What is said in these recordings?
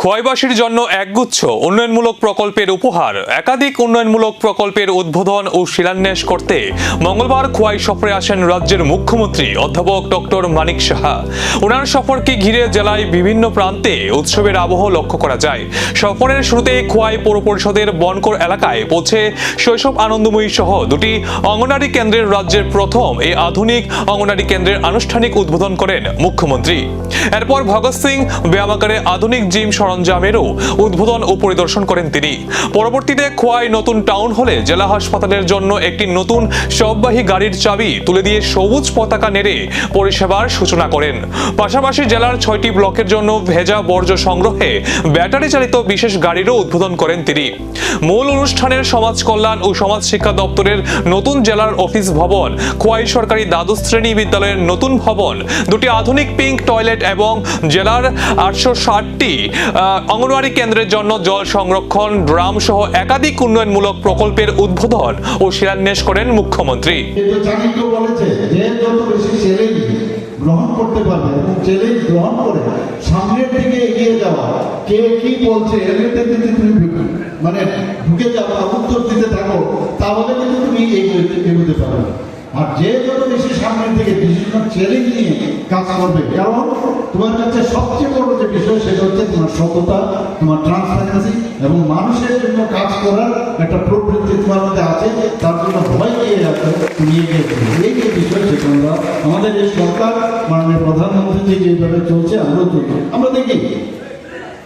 খোয়াইবাসীর জন্য একগুচ্ছ উন্নয়নমূলক প্রকল্পের উপহার। একাধিক উন্নয়নমূলক প্রকল্পের উদ্বোধন ও শিলান্যাস করতে মঙ্গলবার খোয়াই সফরে আসেন রাজ্যের মুখ্যমন্ত্রী অধ্যাপক ডক্টর মানিক সাহা। ওনার সফরকে ঘিরে জেলায় বিভিন্ন প্রান্তে উৎসবের আবহ লক্ষ্য করা যায়। সফরের শুরুতে খোয়াই পৌর পরিষদের বনকর এলাকায় পৌঁছে শৈশব আনন্দময়ী সহ দুটি অঙ্গনারী কেন্দ্রের রাজ্যের প্রথম এই আধুনিক অঙ্গনারী কেন্দ্রের আনুষ্ঠানিক উদ্বোধন করেন মুখ্যমন্ত্রী। এরপর ভগৎ সিং ব্যায়ামাগারে আধুনিক জিম সরঞ্জামেরও উদ্বোধন ও পরিদর্শন করেন তিনি। পরবর্তীতে খোয়াই নতুন টাউন হলে জেলা হাসপাতালের জন্য একটি নতুন শববাহী গাড়ির চাবি তুলে দিয়ে সবুজ পতাকা নেড়ে পরিষেবার সূচনা করেন। পাশাপাশি জেলার 6টি ব্লকের জন্য ভেজা বর্জ্য সংগ্রহে ব্যাটারি চালিত বিশেষ গাড়িরও উদ্বোধন করেন তিনি। মূল অনুষ্ঠানের সমাজ কল্যাণ ও সমাজ শিক্ষা দপ্তরের নতুন জেলার অফিস ভবন, খোয়াই সরকারি দ্বাদশ শ্রেণী বিদ্যালয়ের নতুন ভবন, দুটি আধুনিক পিঙ্ক টয়লেট এবং জেলার 860টি অঙ্গনওয়াড়ি কেন্দ্রের জন্য জল সংরক্ষণ ড্রাম সহ একাধিক উন্নয়নমূলক প্রকল্পের উদ্বোধন ও শিলান্যাস করেন মুখ্যমন্ত্রী। গ্রহণ করতে পারবে এবং চ্যালেঞ্জ গ্রহণ করে সামনের দিকে এগিয়ে যাওয়া, কে কি বলছে এমনিতে যদি তুমি মানে ঢুকে যাবো উত্তর দিতে থাকো, তাহলে কিন্তু তুমি এগোতে পারবে। আর যে যত বেশি সামনের দিকে বিভিন্ন চ্যালেঞ্জ নিয়ে কাজ করবে, কারণ তোমার কাছে সবচেয়ে বড় যে বিষয় সেটা হচ্ছে তোমার সততা, তোমার ট্রান্সপারেন্সি এবং মানুষের জন্য কাজ করার একটা প্রবৃত্তি তোমার মধ্যে আছে। তার জন্য ভয় পেয়ে যাচ্ছে তুমি এগিয়ে যাবে। এই যে বিষয় সেটা আমাদের এই সরকার মাননীয় প্রধানমন্ত্রী যেভাবে চলছে আমরাও চলছি। আমরা দেখি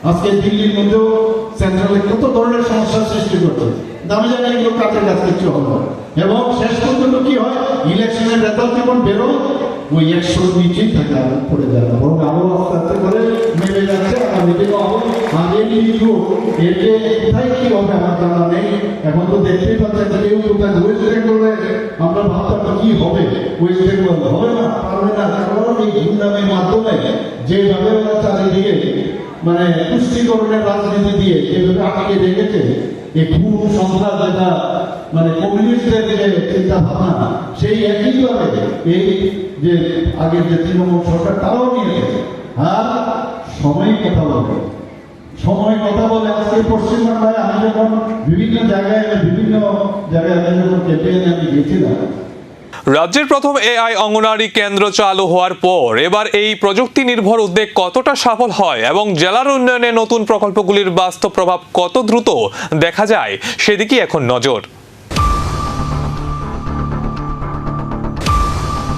আজকে দিল্লির মধ্যেও সেন্ট্রালে কত ধরনের সমস্যার সৃষ্টি করছে। আমি জানি এগুলো কাছে কাছে কিছু হবে এবং শেষ পর্যন্ত কি হয়, ইলেকশনের রেজাল্ট যখন বেরোয় ওই 100 নিচেই থাকে, আর পড়ে যায় না, বরং আরো আস্তে আস্তে করে নেমে যাচ্ছে। আর এদিকে আগে কিন্তু এতে কোথায় কি হবে আমার জানা নেই। এখন তো দেখতেই পাচ্ছেন কেউ কোথায় ওয়েস্ট বেঙ্গলে আমরা ভাবতাম কি হবে, ওয়েস্ট বেঙ্গল হবে না, পারবে না, কারণ এই গুন্ডামের মাধ্যমে যেভাবে ওরা চারিদিকে মানে পুষ্টিকরণের রাজনীতি দিয়ে যেভাবে আটকে রেখেছে, এই খুন সন্ত্রাস যেটা মানে কমিউনিস্টদের যে চিন্তা ভাবনা, সেই একইভাবে এই যে আগের যে তৃণমূল সরকার তারাও নিয়েছে। আর সময় কথা বলে আজকে পশ্চিমবাংলায় আমি যখন বিভিন্ন জায়গায় আমি যখন ক্যাম্পেইনে আমি গেছিলাম। রাজ্যের প্রথম এআই অঙ্গনারী কেন্দ্র চালু হওয়ার পর এবার এই প্রযুক্তি নির্ভর উদ্যোগ কতটা সফল হয় এবং জেলার উন্নয়নে নতুন প্রকল্পগুলির বাস্তব প্রভাব কত দ্রুত দেখা যায় সেদিকে এখন নজর।